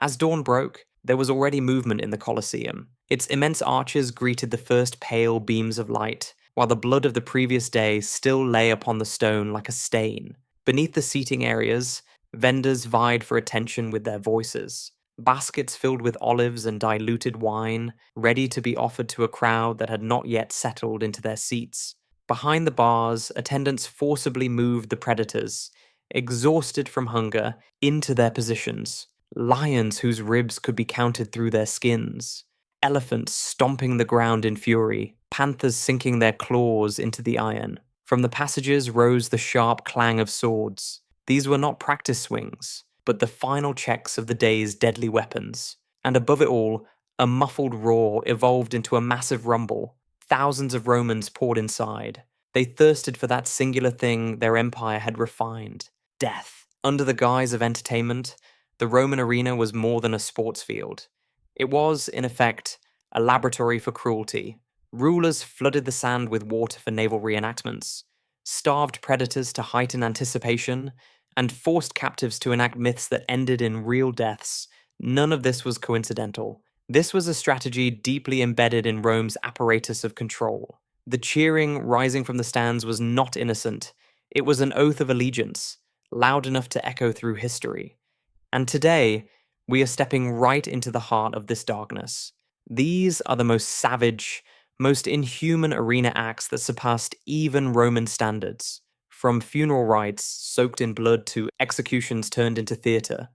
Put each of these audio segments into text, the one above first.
As dawn broke, there was already movement in the Colosseum. Its immense arches greeted the first pale beams of light, while the blood of the previous day still lay upon the stone like a stain. Beneath the seating areas, vendors vied for attention with their voices. Baskets filled with olives and diluted wine, ready to be offered to a crowd that had not yet settled into their seats. Behind the bars, attendants forcibly moved the predators, exhausted from hunger, into their positions. Lions whose ribs could be counted through their skins. Elephants stomping the ground in fury, panthers sinking their claws into the iron. From the passages rose the sharp clang of swords. These were not practice swings, but the final checks of the day's deadly weapons. And above it all, a muffled roar evolved into a massive rumble. Thousands of Romans poured inside. They thirsted for that singular thing their empire had refined: death. Under the guise of entertainment, the Roman arena was more than a sports field. It was, in effect, a laboratory for cruelty. Rulers flooded the sand with water for naval reenactments, starved predators to heighten anticipation, and forced captives to enact myths that ended in real deaths. None of this was coincidental. This was a strategy deeply embedded in Rome's apparatus of control. The cheering rising from the stands was not innocent. It was an oath of allegiance, loud enough to echo through history. And today, we are stepping right into the heart of this darkness. These are the most savage, most inhuman arena acts that surpassed even Roman standards. From funeral rites soaked in blood to executions turned into theatre,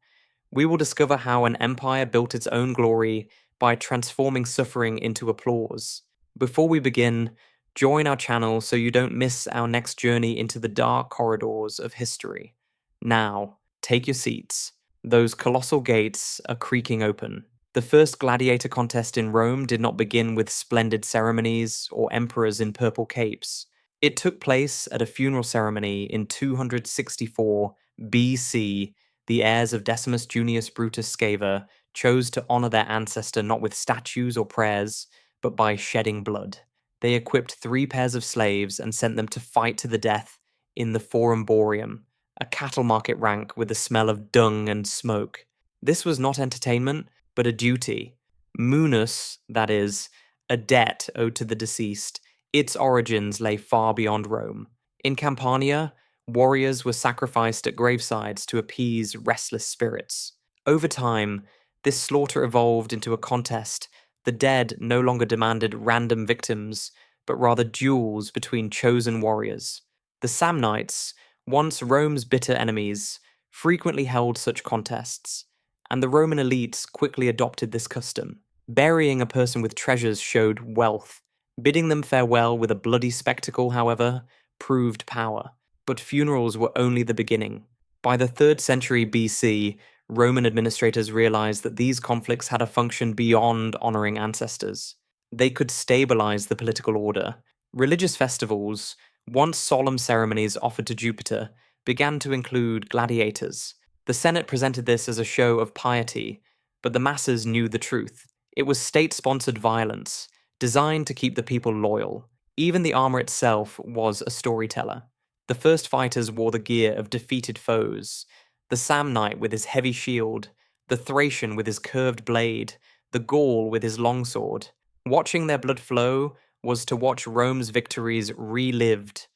we will discover how an empire built its own glory by transforming suffering into applause. Before we begin, join our channel so you don't miss our next journey into the dark corridors of history. Now, take your seats. Those colossal gates are creaking open. The first gladiator contest in Rome did not begin with splendid ceremonies or emperors in purple capes. It took place at a funeral ceremony in 264 BC. The heirs of Decimus Junius Brutus Scaever chose to honor their ancestor not with statues or prayers, but by shedding blood. They equipped 3 pairs of slaves and sent them to fight to the death in the Forum Boarium, a cattle market rank with the smell of dung and smoke. This was not entertainment, but a duty. Munus, that is, a debt owed to the deceased. Its origins lay far beyond Rome. In Campania, warriors were sacrificed at gravesides to appease restless spirits. Over time, this slaughter evolved into a contest. The dead no longer demanded random victims, but rather duels between chosen warriors. The Samnites, once Rome's bitter enemies, frequently held such contests, and the Roman elites quickly adopted this custom. Burying a person with treasures showed wealth. Bidding them farewell with a bloody spectacle, however, proved power. But funerals were only the beginning. By the 3rd century BC, Roman administrators realized that these conflicts had a function beyond honoring ancestors. They could stabilize the political order. Religious festivals, once solemn ceremonies offered to Jupiter, began to include gladiators. The Senate presented this as a show of piety, but the masses knew the truth. It was state-sponsored violence, designed to keep the people loyal. Even the armor itself was a storyteller. The first fighters wore the gear of defeated foes. The Samnite with his heavy shield, the Thracian with his curved blade, the Gaul with his longsword. Watching their blood flow was to watch Rome's victories relived,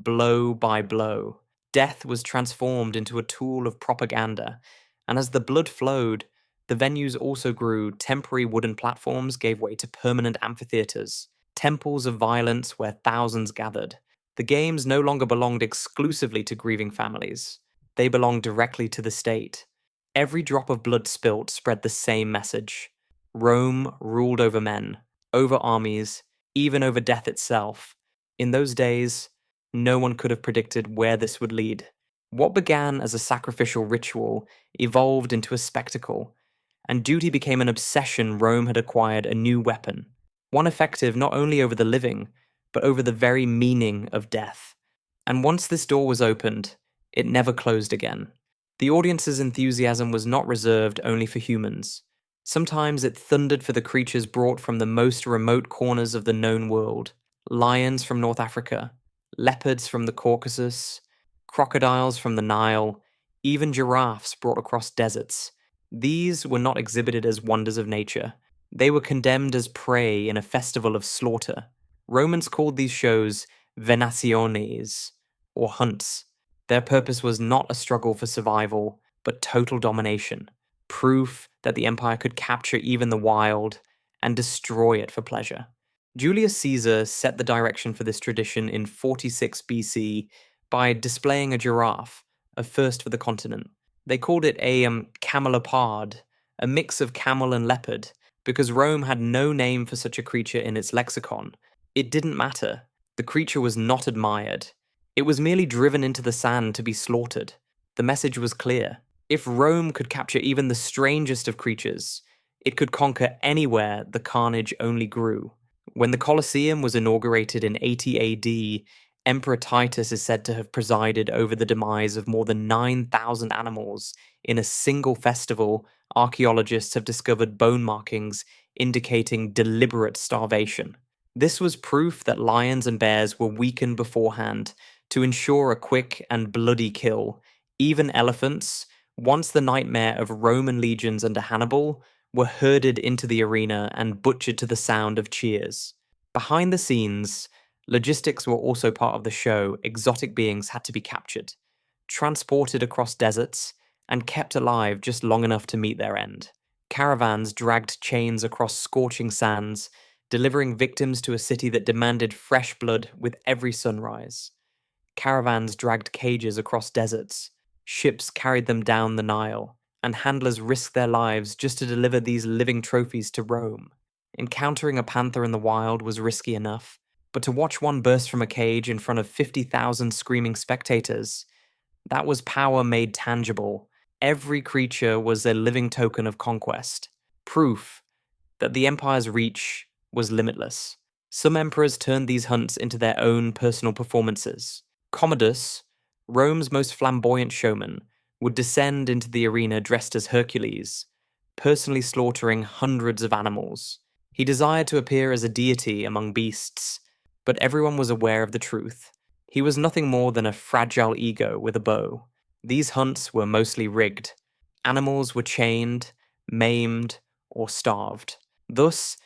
blow by blow. Death was transformed into a tool of propaganda, and as the blood flowed, the venues also grew. Temporary wooden platforms gave way to permanent amphitheaters, temples of violence where thousands gathered. The games no longer belonged exclusively to grieving families. They belonged directly to the state. Every drop of blood spilt spread the same message. Rome ruled over men, over armies, even over death itself. In those days, no one could have predicted where this would lead. What began as a sacrificial ritual evolved into a spectacle, and duty became an obsession. Rome had acquired a new weapon, one effective not only over the living, but over the very meaning of death. And once this door was opened, it never closed again. The audience's enthusiasm was not reserved only for humans. Sometimes it thundered for the creatures brought from the most remote corners of the known world. Lions from North Africa, leopards from the Caucasus, crocodiles from the Nile, even giraffes brought across deserts. These were not exhibited as wonders of nature. They were condemned as prey in a festival of slaughter. Romans called these shows venationes, or hunts. Their purpose was not a struggle for survival, but total domination. Proof that the empire could capture even the wild and destroy it for pleasure. Julius Caesar set the direction for this tradition in 46 BC by displaying a giraffe, a first for the continent. They called it a camelopard, a mix of camel and leopard, because Rome had no name for such a creature in its lexicon. It didn't matter. The creature was not admired. It was merely driven into the sand to be slaughtered. The message was clear. If Rome could capture even the strangest of creatures, it could conquer anywhere the carnage only grew. When the Colosseum was inaugurated in 80 AD, Emperor Titus is said to have presided over the demise of more than 9,000 animals. In a single festival, archaeologists have discovered bone markings indicating deliberate starvation. This was proof that lions and bears were weakened beforehand to ensure a quick and bloody kill. Even elephants, once the nightmare of Roman legions under Hannibal, were herded into the arena and butchered to the sound of cheers. Behind the scenes, logistics were also part of the show. Exotic beings had to be captured, transported across deserts, and kept alive just long enough to meet their end. Caravans dragged chains across scorching sands, delivering victims to a city that demanded fresh blood with every sunrise. Caravans dragged cages across deserts, ships carried them down the Nile, and handlers risked their lives just to deliver these living trophies to Rome. Encountering a panther in the wild was risky enough, but to watch one burst from a cage in front of 50,000 screaming spectators, that was power made tangible. Every creature was a living token of conquest, proof that the empire's reach was limitless. Some emperors turned these hunts into their own personal performances. Commodus, Rome's most flamboyant showman, would descend into the arena dressed as Hercules, personally slaughtering hundreds of animals. He desired to appear as a deity among beasts, but everyone was aware of the truth. He was nothing more than a fragile ego with a bow. These hunts were mostly rigged. Animals were chained, maimed, or starved. Thus,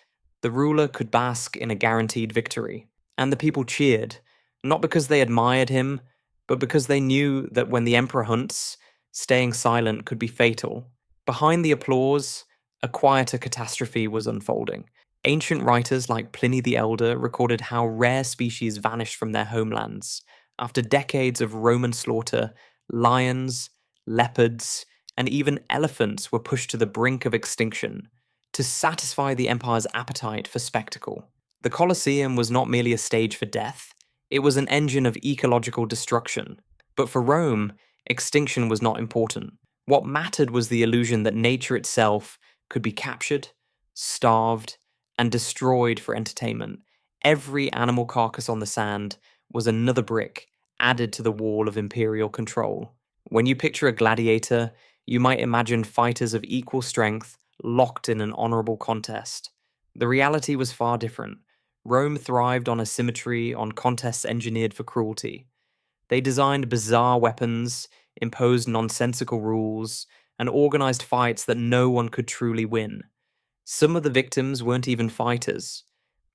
the ruler could bask in a guaranteed victory. And the people cheered, not because they admired him, but because they knew that when the emperor hunts, staying silent could be fatal. Behind the applause, a quieter catastrophe was unfolding. Ancient writers like Pliny the Elder recorded how rare species vanished from their homelands. After decades of Roman slaughter, lions, leopards, and even elephants were pushed to the brink of extinction to satisfy the empire's appetite for spectacle. The Colosseum was not merely a stage for death, it was an engine of ecological destruction. But for Rome, extinction was not important. What mattered was the illusion that nature itself could be captured, starved, and destroyed for entertainment. Every animal carcass on the sand was another brick added to the wall of imperial control. When you picture a gladiator, you might imagine fighters of equal strength locked in an honorable contest. The reality was far different. Rome thrived on asymmetry, on contests engineered for cruelty. They designed bizarre weapons, imposed nonsensical rules, and organized fights that no one could truly win. Some of the victims weren't even fighters.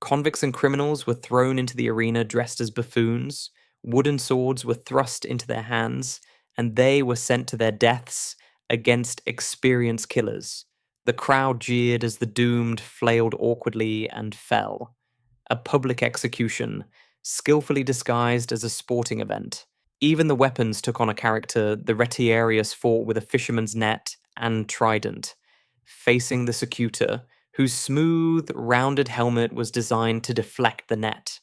Convicts and criminals were thrown into the arena dressed as buffoons, wooden swords were thrust into their hands, and they were sent to their deaths against experienced killers. The crowd jeered as the doomed flailed awkwardly and fell. A public execution, skillfully disguised as a sporting event. Even the weapons took on a character. The retiarius fought with a fisherman's net and trident, facing the secutor, whose smooth, rounded helmet was designed to deflect the net.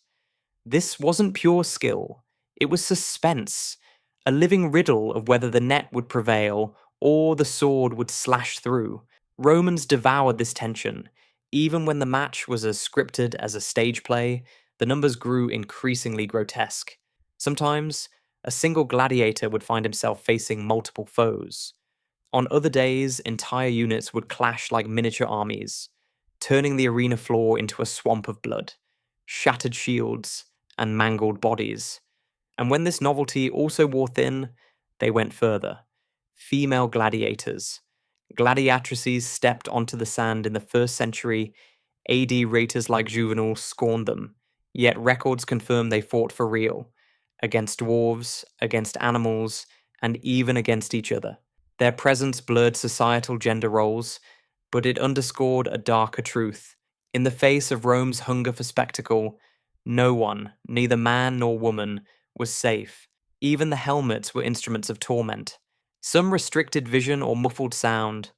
This wasn't pure skill, it was suspense, a living riddle of whether the net would prevail or the sword would slash through. Romans devoured this tension. Even when the match was as scripted as a stage play, the numbers grew increasingly grotesque. Sometimes, a single gladiator would find himself facing multiple foes. On other days, entire units would clash like miniature armies, turning the arena floor into a swamp of blood, shattered shields, and mangled bodies. And when this novelty also wore thin, they went further. Female gladiators, Gladiatrices stepped onto the sand in the 1st century. AD raters like Juvenal scorned them, yet records confirm they fought for real, against dwarves, against animals, and even against each other. Their presence blurred societal gender roles, but it underscored a darker truth. In the face of Rome's hunger for spectacle, no one, neither man nor woman, was safe. Even the helmets were instruments of torment. Some restricted vision or muffled sound,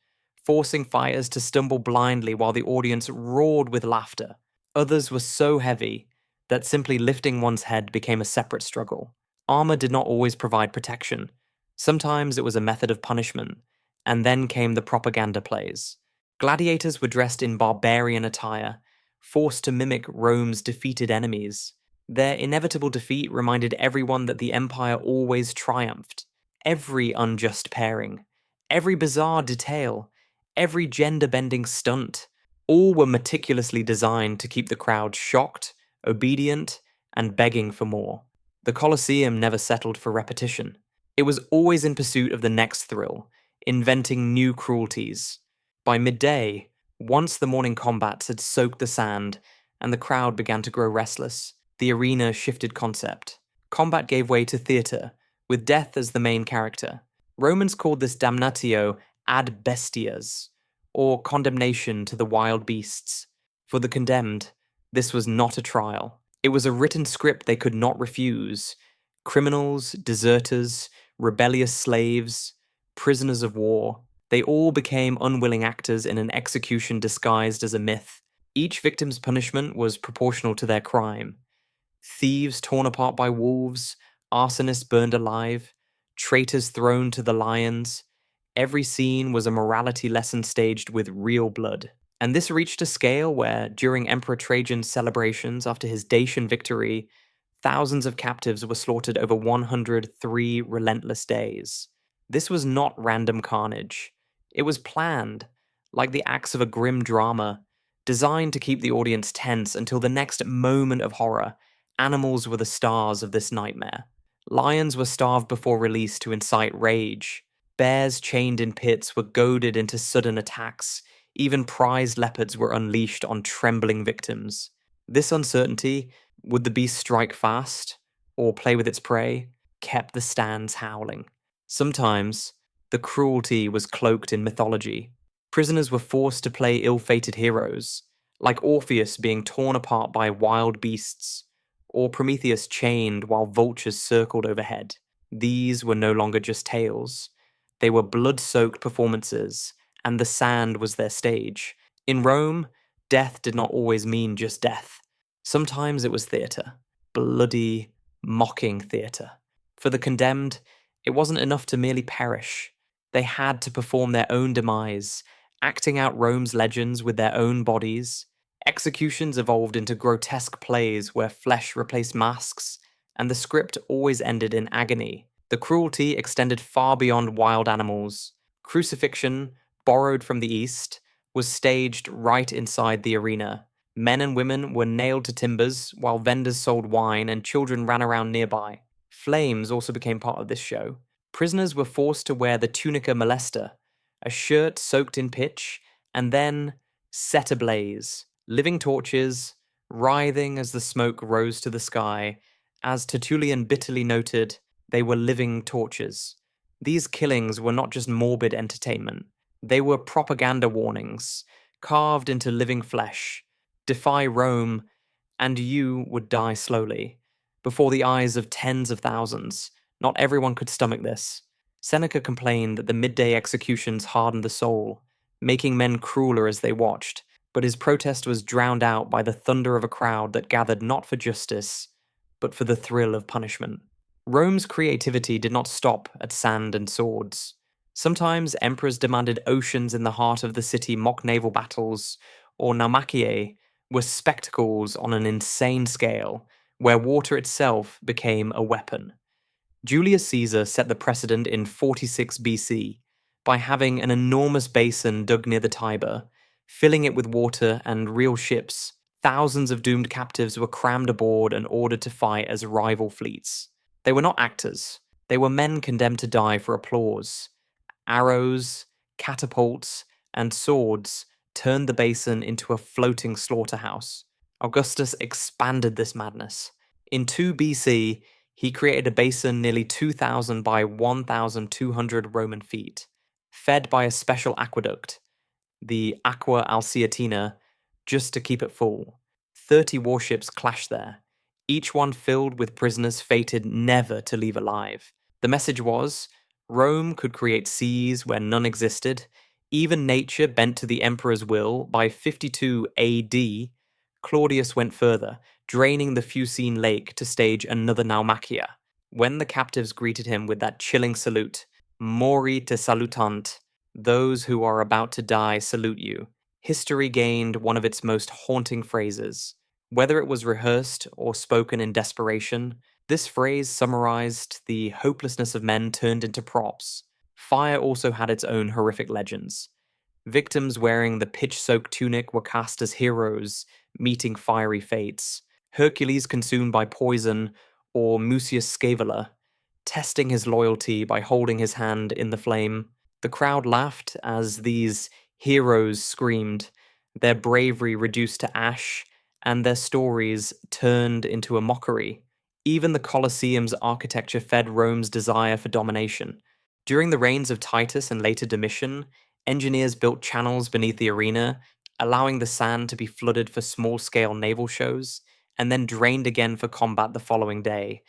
forcing fighters to stumble blindly while the audience roared with laughter. Others were so heavy that simply lifting one's head became a separate struggle. Armor did not always provide protection. Sometimes it was a method of punishment, and then came the propaganda plays. Gladiators were dressed in barbarian attire, forced to mimic Rome's defeated enemies. Their inevitable defeat reminded everyone that the empire always triumphed. Every unjust pairing, every bizarre detail, every gender-bending stunt, all were meticulously designed to keep the crowd shocked, obedient, and begging for more. The Colosseum never settled for repetition. It was always in pursuit of the next thrill, inventing new cruelties. By midday, once the morning combats had soaked the sand and the crowd began to grow restless, the arena shifted concept. Combat gave way to theatre, with death as the main character. Romans called this damnatio ad bestias, or condemnation to the wild beasts. For the condemned, this was not a trial. It was a written script they could not refuse. Criminals, deserters, rebellious slaves, prisoners of war, they all became unwilling actors in an execution disguised as a myth. Each victim's punishment was proportional to their crime. Thieves torn apart by wolves, arsonists burned alive, traitors thrown to the lions. Every scene was a morality lesson staged with real blood. And this reached a scale where, during Emperor Trajan's celebrations after his Dacian victory, thousands of captives were slaughtered over 103 relentless days. This was not random carnage. It was planned, like the acts of a grim drama, designed to keep the audience tense until the next moment of horror. Animals were the stars of this nightmare. Lions were starved before release to incite rage. Bears chained in pits were goaded into sudden attacks. Even prized leopards were unleashed on trembling victims. This uncertainty, would the beast strike fast, or play with its prey, kept the stands howling. Sometimes, the cruelty was cloaked in mythology. Prisoners were forced to play ill-fated heroes, like Orpheus being torn apart by wild beasts, or Prometheus chained while vultures circled overhead. These were no longer just tales. They were blood-soaked performances, and the sand was their stage. In Rome, death did not always mean just death. Sometimes it was theatre. Bloody, mocking theatre. For the condemned, it wasn't enough to merely perish. They had to perform their own demise, acting out Rome's legends with their own bodies. Executions evolved into grotesque plays where flesh replaced masks, and the script always ended in agony. The cruelty extended far beyond wild animals. Crucifixion, borrowed from the East, was staged right inside the arena. Men and women were nailed to timbers, while vendors sold wine and children ran around nearby. Flames also became part of this show. Prisoners were forced to wear the tunica molesta, a shirt soaked in pitch, and then set ablaze. Living torches, writhing as the smoke rose to the sky. As Tertullian bitterly noted, they were living torches. These killings were not just morbid entertainment. They were propaganda warnings, carved into living flesh. Defy Rome, and you would die slowly, before the eyes of tens of thousands. Not everyone could stomach this. Seneca complained that the midday executions hardened the soul, making men crueler as they watched, but his protest was drowned out by the thunder of a crowd that gathered not for justice, but for the thrill of punishment. Rome's creativity did not stop at sand and swords. Sometimes emperors demanded oceans in the heart of the city mock naval battles, or naumachia were spectacles on an insane scale, where water itself became a weapon. Julius Caesar set the precedent in 46 BC by having an enormous basin dug near the Tiber, filling it with water and real ships. Thousands of doomed captives were crammed aboard and ordered to fight as rival fleets. They were not actors. They were men condemned to die for applause. Arrows, catapults, and swords turned the basin into a floating slaughterhouse. Augustus expanded this madness. In 2 BC, he created a basin nearly 2,000 by 1,200 Roman feet, fed by a special aqueduct, the Aqua Alciatina, just to keep it full. 30 warships clashed there, each one filled with prisoners fated never to leave alive. The message was, Rome could create seas where none existed. Even nature bent to the emperor's will. By 52 AD, Claudius went further, draining the Fucine Lake to stage another Naumachia. When the captives greeted him with that chilling salute, Mori te salutant, those who are about to die salute you, history gained one of its most haunting phrases. Whether it was rehearsed or spoken in desperation, this phrase summarized the hopelessness of men turned into props. Fire also had its own horrific legends. Victims wearing the pitch-soaked tunic were cast as heroes, meeting fiery fates. Hercules consumed by poison, or Mucius Scaevola, testing his loyalty by holding his hand in the flame. The crowd laughed as these heroes screamed, their bravery reduced to ash, and their stories turned into a mockery. Even the Colosseum's architecture fed Rome's desire for domination. During the reigns of Titus and later Domitian, engineers built channels beneath the arena, allowing the sand to be flooded for small-scale naval shows, and then drained again for combat the following day.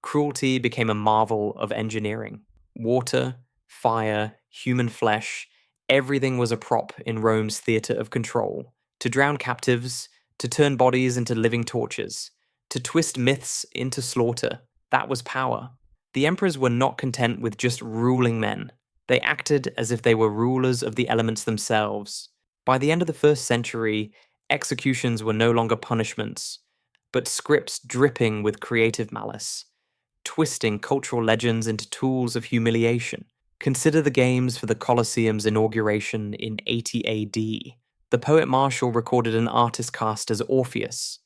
Cruelty became a marvel of engineering. Water, fire, human flesh, everything was a prop in Rome's theatre of control. To drown captives, to turn bodies into living torches, to twist myths into slaughter, that was power. The emperors were not content with just ruling men. They acted as if they were rulers of the elements themselves. By the end of the 1st century, executions were no longer punishments, but scripts dripping with creative malice, twisting cultural legends into tools of humiliation. Consider the games for the Colosseum's inauguration in 80 AD. The poet Martial recorded an artist cast as Orpheus,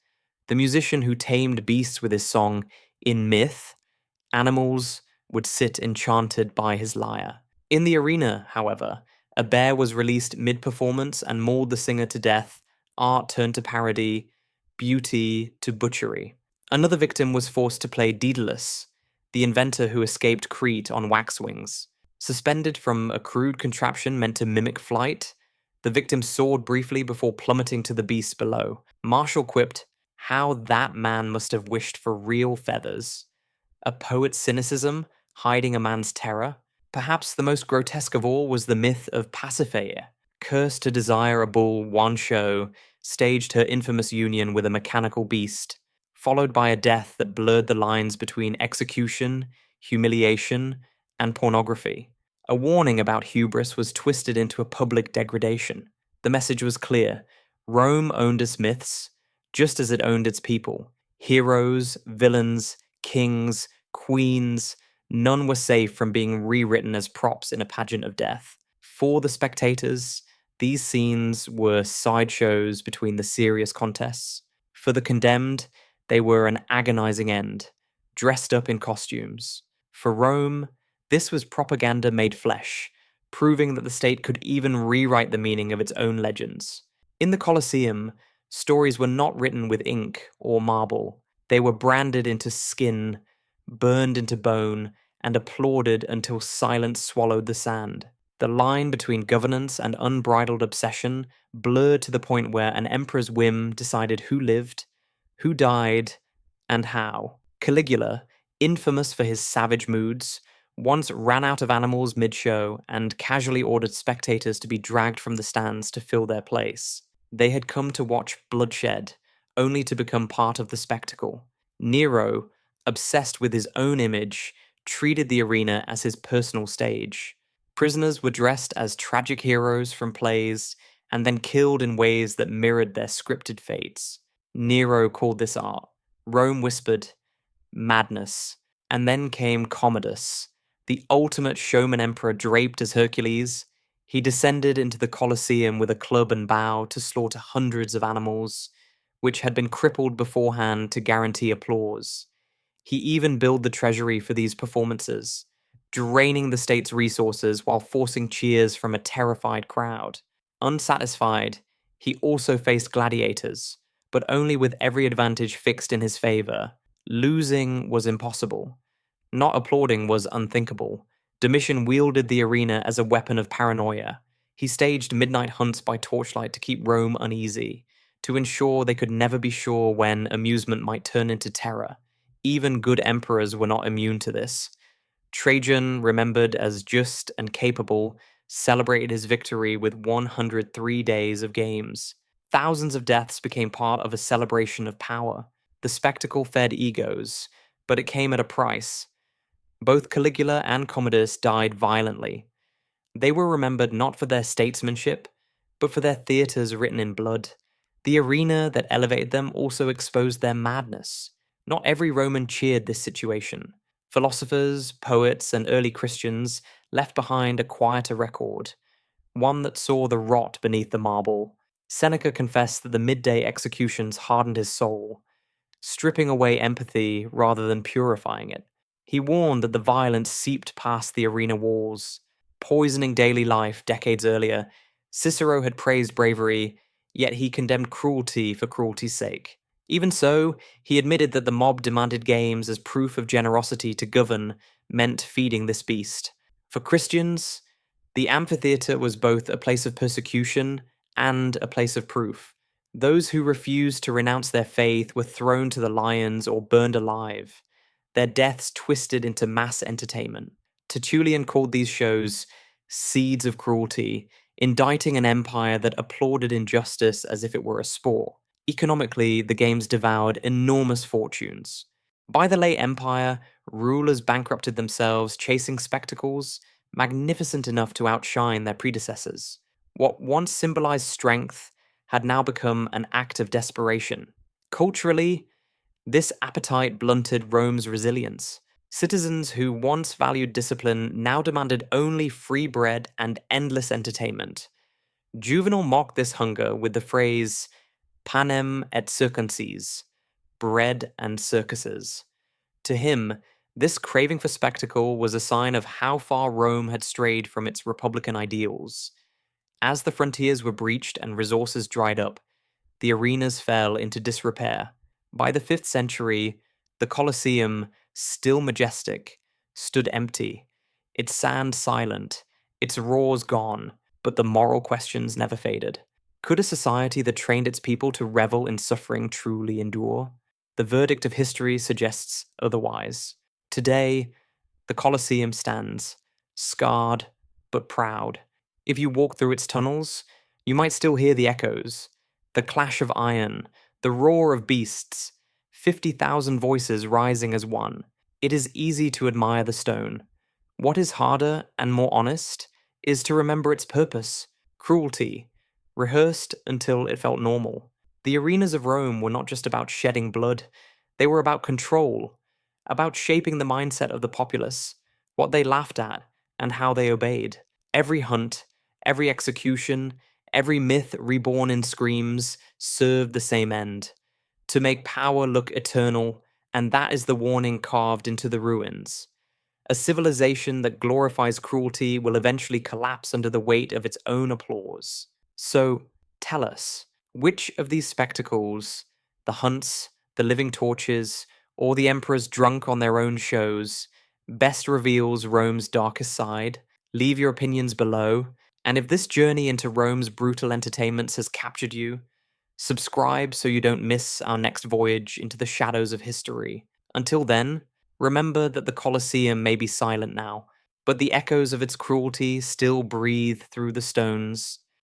the musician who tamed beasts with his song. In myth, animals would sit enchanted by his lyre. In the arena, however, a bear was released mid-performance and mauled the singer to death. Art turned to parody, beauty to butchery. Another victim was forced to play Daedalus, the inventor who escaped Crete on wax wings. Suspended from a crude contraption meant to mimic flight, the victim soared briefly before plummeting to the beasts below. Martial quipped, "How that man must have wished for real feathers." A poet's cynicism hiding a man's terror. Perhaps the most grotesque of all was the myth of Pasiphae, cursed to desire a bull one show, staged her infamous union with a mechanical beast, followed by a death that blurred the lines between execution, humiliation, and pornography. A warning about hubris was twisted into a public degradation. The message was clear. Rome owned its myths, just as it owned its people. Heroes, villains, kings, queens, none were safe from being rewritten as props in a pageant of death. For the spectators, these scenes were sideshows between the serious contests. For the condemned, they were an agonizing end, dressed up in costumes. For Rome, this was propaganda made flesh, proving that the state could even rewrite the meaning of its own legends. In the Colosseum, stories were not written with ink or marble. They were branded into skin, burned into bone, and applauded until silence swallowed the sand. The line between governance and unbridled obsession blurred to the point where an emperor's whim decided who lived, who died, and how. Caligula, infamous for his savage moods, once ran out of animals mid-show and casually ordered spectators to be dragged from the stands to fill their place. They had come to watch bloodshed, only to become part of the spectacle. Nero, obsessed with his own image, treated the arena as his personal stage. Prisoners were dressed as tragic heroes from plays and then killed in ways that mirrored their scripted fates. Nero called this art. Rome whispered, madness. And then came Commodus, the ultimate showman emperor draped as Hercules. He descended into the Colosseum with a club and bow to slaughter hundreds of animals, which had been crippled beforehand to guarantee applause. He even billed the treasury for these performances, draining the state's resources while forcing cheers from a terrified crowd. Unsatisfied, he also faced gladiators, but only with every advantage fixed in his favor. Losing was impossible. Not applauding was unthinkable. Domitian wielded the arena as a weapon of paranoia. He staged midnight hunts by torchlight to keep Rome uneasy, to ensure they could never be sure when amusement might turn into terror. Even good emperors were not immune to this. Trajan, remembered as just and capable, celebrated his victory with 103 days of games. Thousands of deaths became part of a celebration of power. The spectacle fed egos, but it came at a price. Both Caligula and Commodus died violently. They were remembered not for their statesmanship, but for their theatres written in blood. The arena that elevated them also exposed their madness. Not every Roman cheered this situation. Philosophers, poets, and early Christians left behind a quieter record, one that saw the rot beneath the marble. Seneca confessed that the midday executions hardened his soul, stripping away empathy rather than purifying it. He warned that the violence seeped past the arena walls, poisoning daily life decades earlier. Cicero had praised bravery, yet he condemned cruelty for cruelty's sake. Even so, he admitted that the mob demanded games as proof of generosity to govern meant feeding this beast. For Christians, the amphitheatre was both a place of persecution and a place of proof. Those who refused to renounce their faith were thrown to the lions or burned alive, their deaths twisted into mass entertainment. Tertullian called these shows seeds of cruelty, indicting an empire that applauded injustice as if it were a sport. Economically, the games devoured enormous fortunes. By the late empire, rulers bankrupted themselves chasing spectacles magnificent enough to outshine their predecessors. What once symbolized strength had now become an act of desperation. Culturally, this appetite blunted Rome's resilience. Citizens who once valued discipline now demanded only free bread and endless entertainment. Juvenal mocked this hunger with the phrase panem et circenses, bread and circuses. To him, this craving for spectacle was a sign of how far Rome had strayed from its republican ideals. As the frontiers were breached and resources dried up, the arenas fell into disrepair. By the 5th century, the Colosseum, still majestic, stood empty, its sand silent, its roars gone, but the moral questions never faded. Could a society that trained its people to revel in suffering truly endure? The verdict of history suggests otherwise. Today, the Colosseum stands, scarred but proud. If you walk through its tunnels, you might still hear the echoes, the clash of iron, the roar of beasts, 50,000 voices rising as one. It is easy to admire the stone. What is harder and more honest is to remember its purpose, cruelty, rehearsed until it felt normal. The arenas of Rome were not just about shedding blood, they were about control, about shaping the mindset of the populace, what they laughed at, and how they obeyed. Every hunt, every execution, every myth reborn in screams served the same end, to make power look eternal, and that is the warning carved into the ruins. A civilization that glorifies cruelty will eventually collapse under the weight of its own applause. So, tell us, which of these spectacles, the hunts, the living torches, or the emperors drunk on their own shows, best reveals Rome's darkest side? Leave your opinions below, and if this journey into Rome's brutal entertainments has captured you, subscribe so you don't miss our next voyage into the shadows of history. Until then, remember that the Colosseum may be silent now, but the echoes of its cruelty still breathe through the stones.